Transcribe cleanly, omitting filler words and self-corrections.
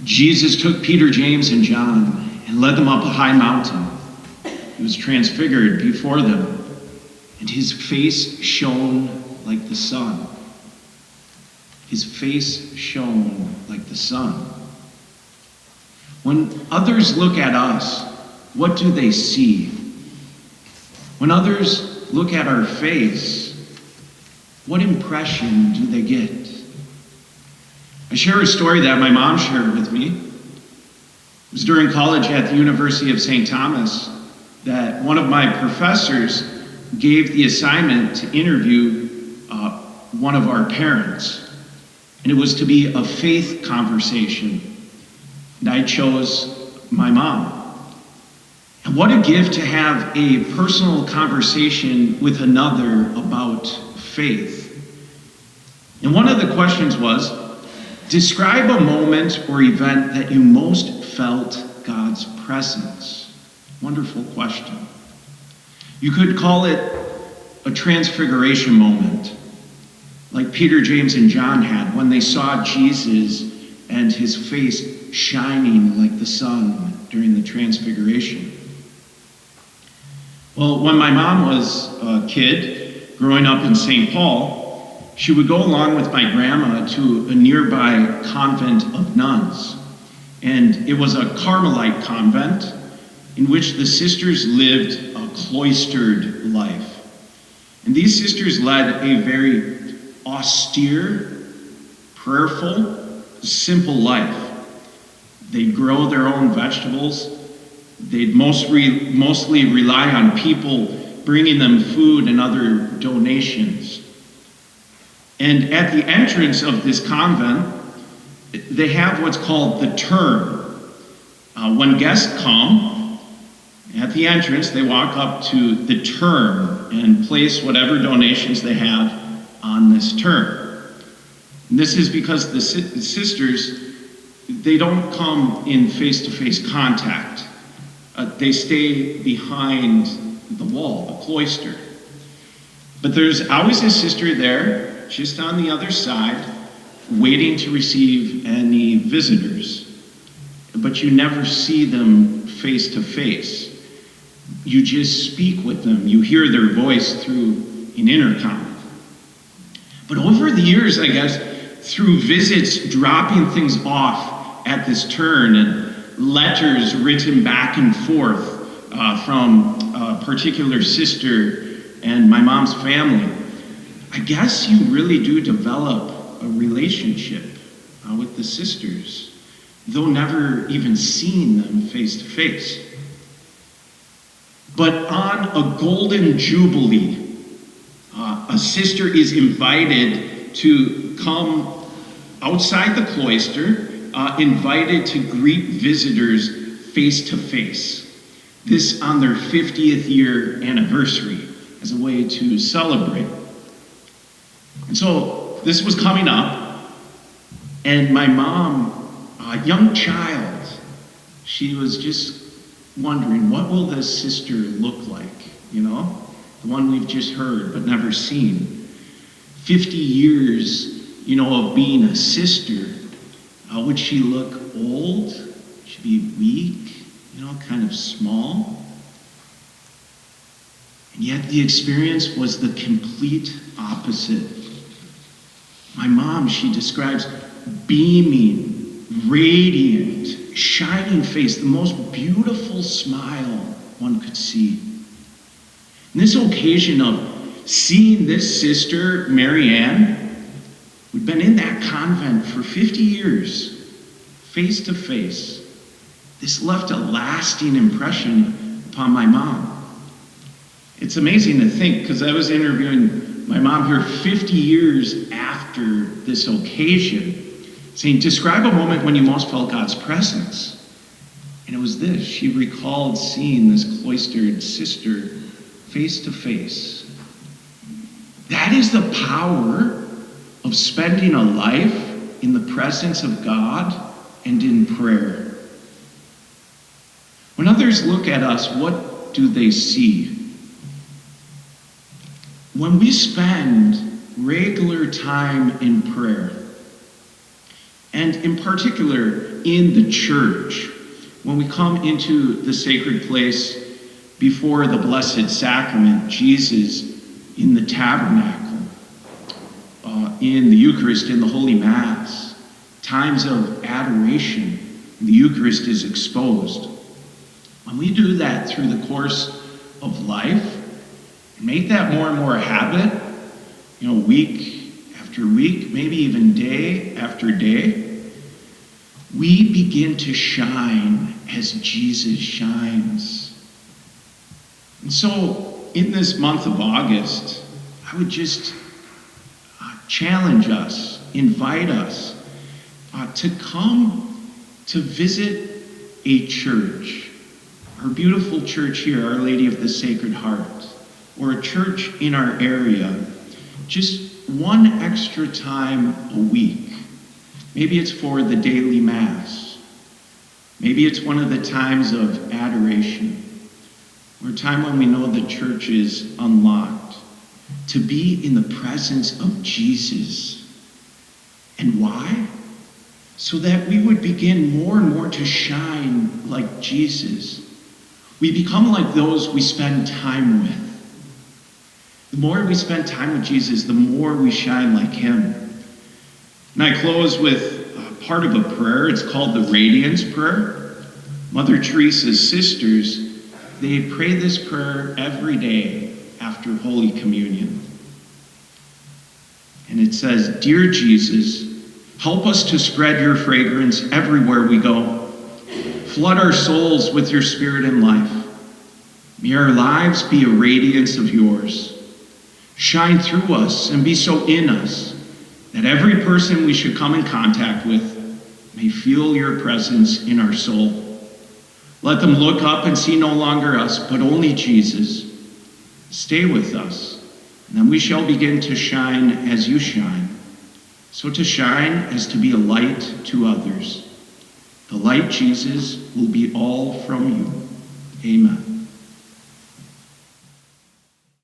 Jesus took Peter, James, and John and led them up a high mountain. He was transfigured before them, and his face shone like the sun. His face shone like the sun. When others look at us, what do they see? When others look at our face, what impression do they get? I share a story that my mom shared with me. It was during college at the University of St. Thomas that one of my professors gave the assignment to interview one of our parents. And it was to be a faith conversation. And I chose my mom. And what a gift to have a personal conversation with another about faith. And one of the questions was, describe a moment or event that you most felt God's presence. Wonderful question. You could call it a transfiguration moment, like Peter, James, and John had when they saw Jesus and his face shining like the sun during the transfiguration. Well, when my mom was a kid, growing up in St. Paul, she would go along with my grandma to a nearby convent of nuns. And it was a Carmelite convent in which the sisters lived a cloistered life. And these sisters led a very austere, prayerful, simple life. They'd grow their own vegetables. They'd mostly rely on people bringing them food and other donations. And at the entrance of this convent, they have what's called the turn. When guests come, at the entrance, they walk up to the turn and place whatever donations they have on this turn. And this is because the sisters, they don't come in face-to-face contact. They stay behind the wall, the cloister. But there's always a sister there, just on the other side, waiting to receive any visitors. But you never see them face to face. You just speak with them. You hear their voice through an intercom. But over the years, I guess, through visits dropping things off at this turn and letters written back and forth from a particular sister and my mom's family, I guess you really do develop a relationship with the sisters, though never even seeing them face to face. But on a golden jubilee, a sister is invited to come outside the cloister, invited to greet visitors face to face. This on their 50th year anniversary as a way to celebrate. And so this was coming up, and my mom, a young child, she was just wondering, what will this sister look like, you know? The one we've just heard but never seen. 50 years, you know, of being a sister. Would she look old? Would she be weak? You know, kind of small? And yet the experience was the complete opposite. My mom, she describes beaming, radiant, shining face, the most beautiful smile one could see. And this occasion of seeing this sister, Mary Ann, who'd been in that convent for 50 years, face to face, this left a lasting impression upon my mom. It's amazing to think, because I was interviewing my mom here 50 years after this occasion, saying, describe a moment when you most felt God's presence. And it was this. She recalled seeing this cloistered sister face to face. That is the power of spending a life in the presence of God and in prayer. When others look at us, what do they see? When we spend regular time in prayer and in particular in the church. When we come into the sacred place before the Blessed Sacrament, Jesus in the tabernacle, in the Eucharist, in the Holy Mass, times of adoration, the Eucharist is exposed. When we do that through the course of life, and make that more and more a habit, week after week, maybe even day after day, we begin to shine as Jesus shines. And so, in this month of August, I would just challenge us, invite us to come to visit a church, our beautiful church here, Our Lady of the Sacred Heart, or a church in our area, just one extra time a week. Maybe it's for the daily Mass. Maybe it's one of the times of adoration, or a time when we know the church is unlocked, to be in the presence of Jesus. And why? So that we would begin more and more to shine like Jesus. We become like those we spend time with. The more we spend time with Jesus, the more we shine like him. And I close with part of a prayer. It's called the Radiance Prayer. Mother Teresa's sisters, they pray this prayer every day after Holy Communion. And it says, "Dear Jesus, help us to spread your fragrance everywhere we go. Flood our souls with your spirit and life. May our lives be a radiance of yours. Shine through us and be so in us that every person we should come in contact with may feel your presence in our soul. Let them look up and see no longer us, but only Jesus. Stay with us, and then we shall begin to shine as you shine. So to shine is to be a light to others. The light, Jesus, will be all from you. Amen."